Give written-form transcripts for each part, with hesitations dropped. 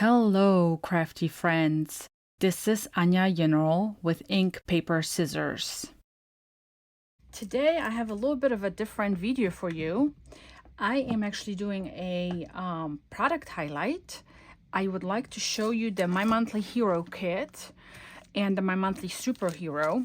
Hello, crafty friends. This is Anya General with Ink, Paper, Scissors. Today I have a little bit of a different video for you. I am actually doing a product highlight. I would like to show you the My Monthly Hero kit and the My Monthly Superhero.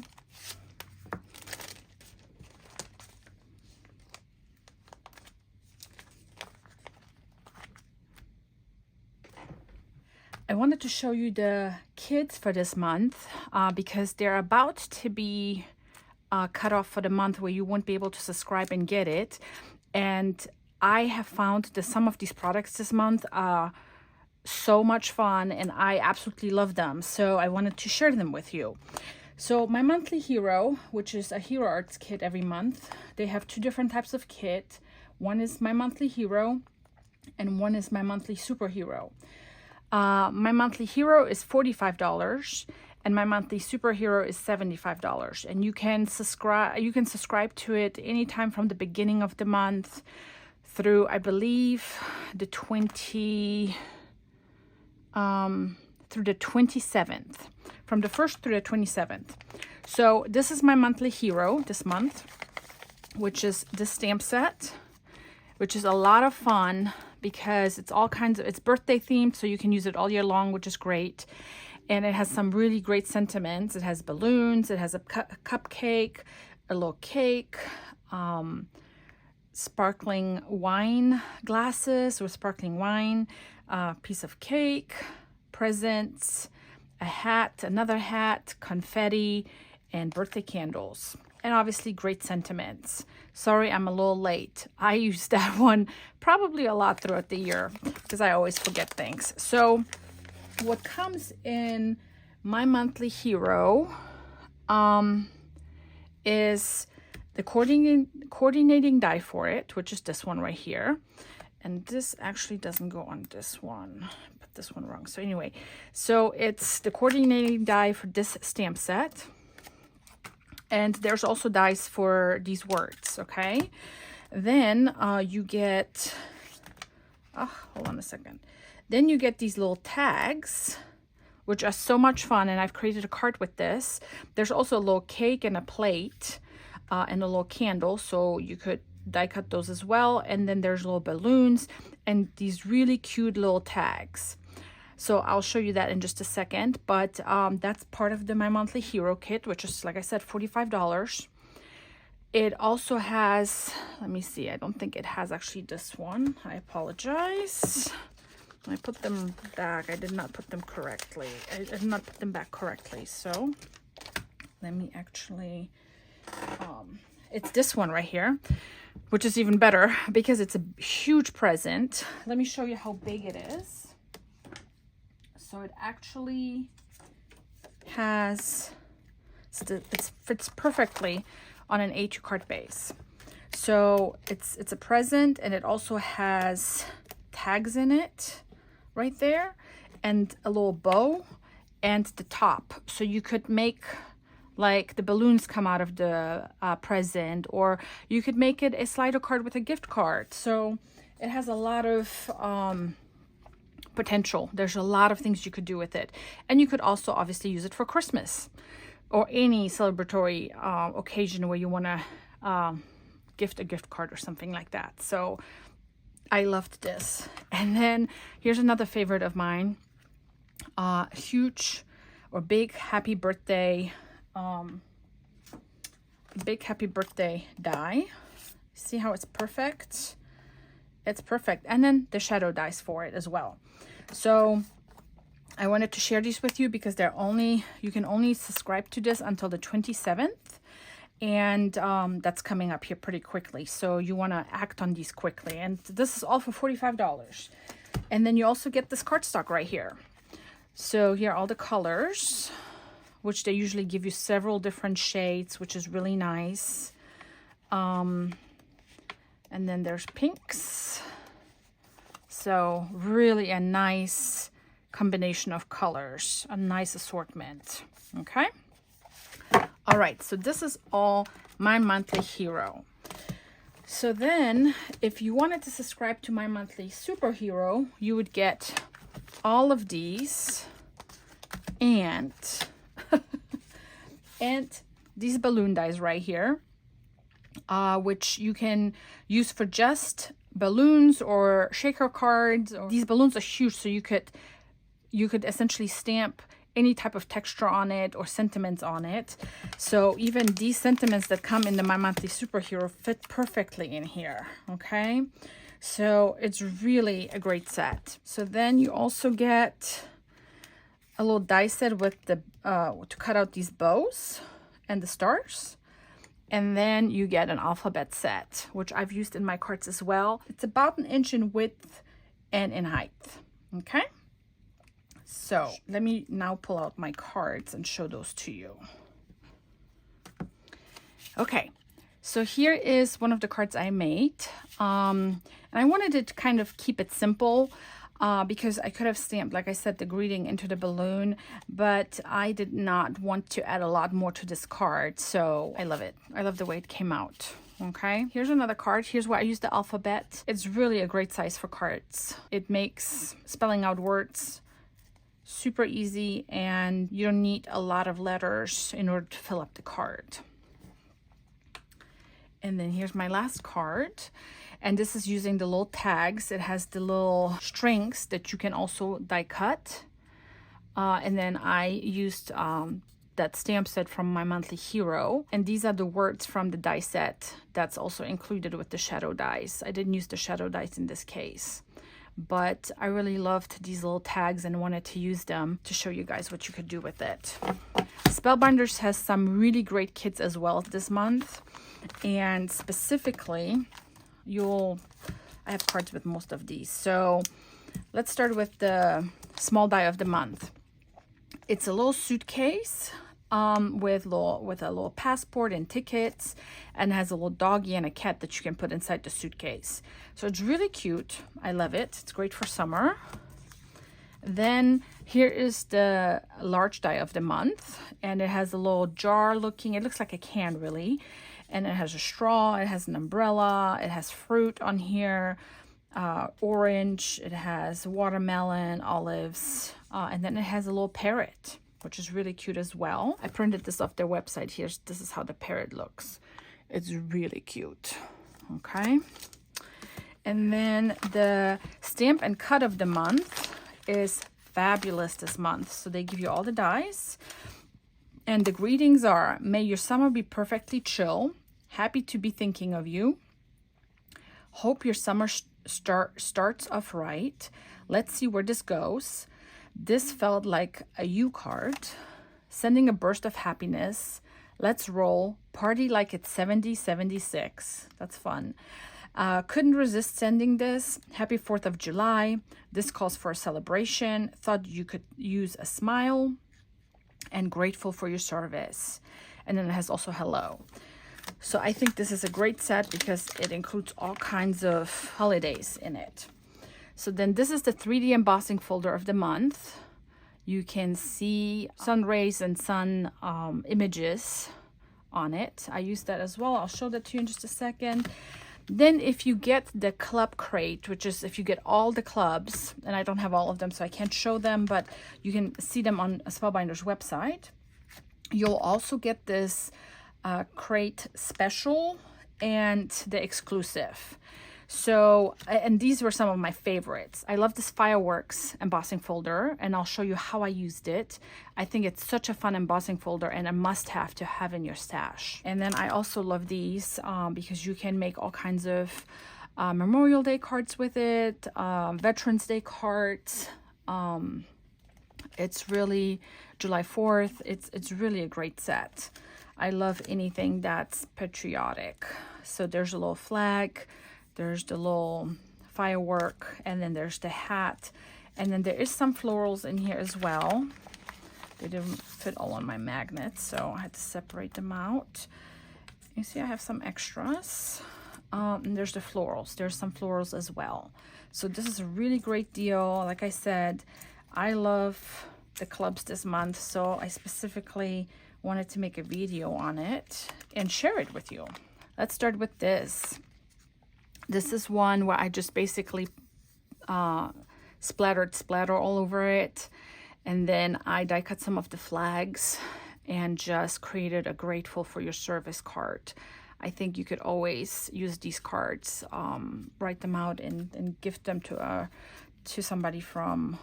I wanted to show you the kits for this month because they're about to be cut off for the month where you won't be able to subscribe and get it. And I have found that some of these products this month are so much fun and I absolutely love them. So I wanted to share them with you. So My Monthly Hero, which is a Hero Arts kit every month, they have two different types of kit. One is My Monthly Hero and one is My Monthly Superhero. My Monthly Hero is $45 and My Monthly Superhero is $75, and you can subscribe to it anytime from the beginning of the month through, I believe, the 27th, from the 1st through the 27th. So this is My Monthly Hero this month, which is the stamp set, which is a lot of fun because it's all kinds of, it's birthday themed, so you can use it all year long, which is great. And it has some really great sentiments. It has balloons, it has a cupcake, a little cake, sparkling wine glasses with sparkling wine, piece of cake, presents, a hat, another hat, confetti, and birthday candles. And obviously great sentiments. Sorry, I'm a little late. I use that one probably a lot throughout the year because I always forget things. So what comes in My Monthly Hero is the coordinating die for it, which is this one right here. And this actually doesn't go on this one. I put this one wrong. So anyway, so it's the coordinating die for this stamp set. And there's also dies for these words, okay? Then you get, hold on a second. Then you get these little tags, which are so much fun, and I've created a card with this. There's also a little cake and a plate and a little candle, so you could die cut those as well. And then there's little balloons and these really cute little tags. So I'll show you that in just a second, but that's part of the My Monthly Hero kit, which is, like I said, $45. It also has, let me see, I don't think it has actually this one. I apologize. I put them back. I did not put them correctly. I did not put them back correctly. So let me actually, it's this one right here, which is even better because it's a huge present. Let me show you how big it is. So it actually has, it fits perfectly on an A2 card base. So it's a present, and it also has tags in it right there, and a little bow and the top. So you could make like the balloons come out of the present, or you could make it a Slido card with a gift card. So it has a lot of potential. There's a lot of things you could do with it, and you could also obviously use it for Christmas or any celebratory occasion where you want to gift a gift card or something like that. So I loved this. And then here's another favorite of mine, huge or big happy birthday die. See how it's perfect? It's perfect. And then the shadow dies for it as well. So I wanted to share these with you because you can only subscribe to this until the 27th, and that's coming up here pretty quickly. So you want to act on these quickly, and this is all for $45. And then you also get this cardstock right here. So here are all the colors, which they usually give you several different shades, which is really nice. And then there's pinks. So really a nice combination of colors, a nice assortment, okay? All right, so this is all My Monthly Hero. So then if you wanted to subscribe to My Monthly Superhero, you would get all of these and and these balloon dies right here, which you can use for just balloons or shaker cards. These balloons are huge, so you could essentially stamp any type of texture on it or sentiments on it. So even these sentiments that come in the My Monthly Superhero fit perfectly in here, okay? So it's really a great set. So then you also get a little die set with the to cut out these bows and the stars. And then you get an alphabet set, which I've used in my cards as well. It's about 1 inch in width and in height, okay? So let me now pull out my cards and show those to you. Okay, so here is one of the cards I made. And I wanted to kind of keep it simple because I could have stamped, like I said, the greeting into the balloon, but I did not want to add a lot more to this card. So I love it. I love the way it came out. Okay, here's another card. Here's where I use the alphabet. It's really a great size for cards. It makes spelling out words super easy, and you don't need a lot of letters in order to fill up the card. And then here's my last card, and this is using the little tags. It has the little strings that you can also die cut, and then I used that stamp set from My Monthly Hero, and these are the words from the die set that's also included with the shadow dies. I didn't use the shadow dies in this case, but I really loved these little tags and wanted to use them to show you guys what you could do with it. Spellbinders has some really great kits as well this month, and specifically I have cards with most of these. So let's start with the small die of the month. It's a little suitcase with a little passport and tickets, and has a little doggy and a cat that you can put inside the suitcase. So it's really cute. I love it. It's great for summer. Then here is the large die of the month, and it has a little jar looking, it looks like a can really, and it has a straw, it has an umbrella, it has fruit on here, orange, it has watermelon, olives, and then it has a little parrot, which is really cute as well. I printed this off their website. This is how the parrot looks. It's really cute. Okay. And then the stamp and cut of the month is fabulous this month. So they give you all the dies. And the greetings are, may your summer be perfectly chill. Happy to be thinking of you. Hope your summer starts off right. Let's see where this goes. This felt like a you card. Sending a burst of happiness. Let's roll. Party like it's 76. That's fun. Couldn't resist sending this. Happy 4th of July. This calls for a celebration. Thought you could use a smile. And grateful for your service. And then it has also hello. So I think this is a great set because it includes all kinds of holidays in it. So then this is the 3D embossing folder of the month. You can see sun rays and sun images on it. I use that as well. I'll show that to you in just a second. Then if you get the club crate, which is if you get all the clubs, and I don't have all of them so I can't show them, but you can see them on Spellbinders website. You'll also get this crate special and the exclusive. So, and these were some of my favorites. I love this fireworks embossing folder, and I'll show you how I used it. I think it's such a fun embossing folder and a must-have to have in your stash. And then I also love these because you can make all kinds of Memorial Day cards with it, Veterans Day cards. It's really July 4th. It's really a great set. I love anything that's patriotic. So there's a little flag. There's the little firework, and then there's the hat, and then there is some florals in here as well. They didn't fit all on my magnets, so I had to separate them out. You see I have some extras. And there's the florals. There's some florals as well. So this is a really great deal. Like I said, I love the clubs this month, so I specifically wanted to make a video on it and share it with you. Let's start with this. This is one where I just basically splatter all over it. And then I die cut some of the flags and just created a grateful for your service card. I think you could always use these cards, write them out and gift them to somebody from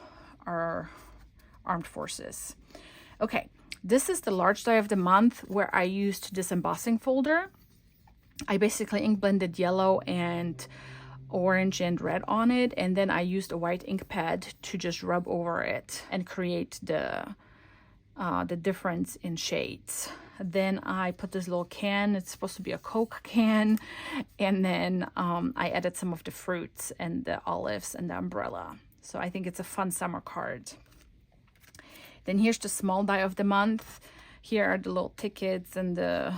our armed forces. Okay, this is the large die of the month where I used this embossing folder. I basically ink blended yellow and orange and red on it, and then I used a white ink pad to just rub over it and create the difference in shades. Then I put this little can, it's supposed to be a Coke can, and then I added some of the fruits and the olives and the umbrella. So I think it's a fun summer card. Then here's the small die of the month. Here are the little tickets and the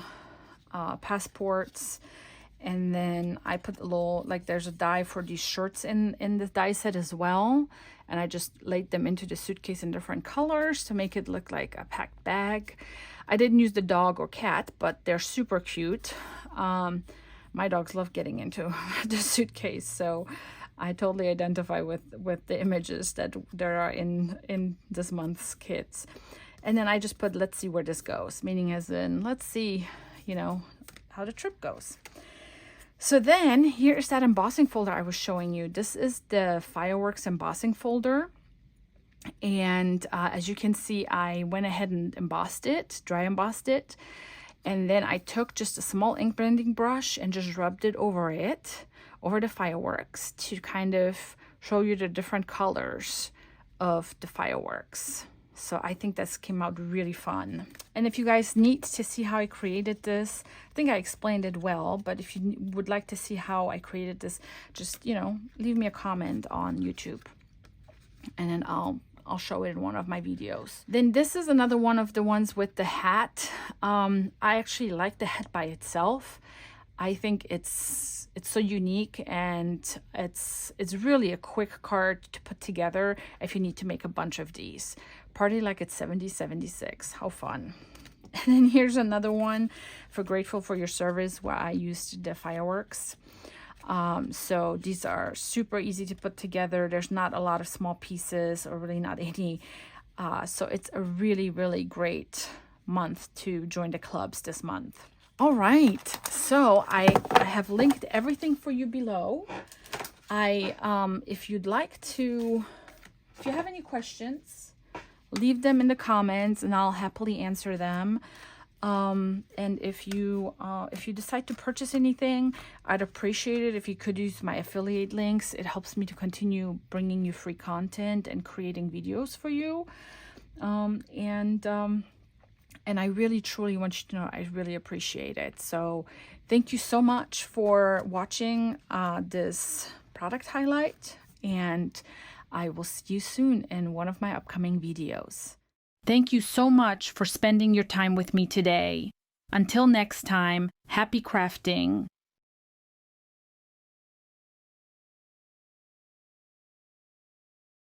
passports. And then I put a little, like there's a die for these shirts in the die set as well. And I just laid them into the suitcase in different colors to make it look like a packed bag. I didn't use the dog or cat, but they're super cute. My dogs love getting into the suitcase, so I totally identify with the images that there are in this month's kits. And then I just put, let's see where this goes, meaning as in, let's see, you know, how the trip goes. So then here's that embossing folder I was showing you. This is the fireworks embossing folder. And as you can see, I went ahead and embossed it, dry embossed it. And then I took just a small ink blending brush and just rubbed it over the fireworks to kind of show you the different colors of the fireworks. So I think this came out really fun. And if you guys need to see how I created this, I think I explained it well, but if you would like to see how I created this, just, you know, leave me a comment on YouTube and then I'll show it in one of my videos. Then this is another one of the ones with the hat. I actually like the hat by itself. I think it's so unique, and it's really a quick card to put together if you need to make a bunch of these. Party like it's 7076. How fun. And then here's another one for Grateful for Your Service, where I used the fireworks. So these are super easy to put together. There's not a lot of small pieces, or really not any. So it's a really, really great month to join the clubs this month. All right, so I have linked everything for you below. If you'd like to, if you have any questions, leave them in the comments and I'll happily answer them. And if you decide to purchase anything, I'd appreciate it if you could use my affiliate links. It helps me to continue bringing you free content and creating videos for you. And I really, truly want you to know I really appreciate it. So thank you so much for watching this product highlight, and I will see you soon in one of my upcoming videos. Thank you so much for spending your time with me today. Until next time, happy crafting.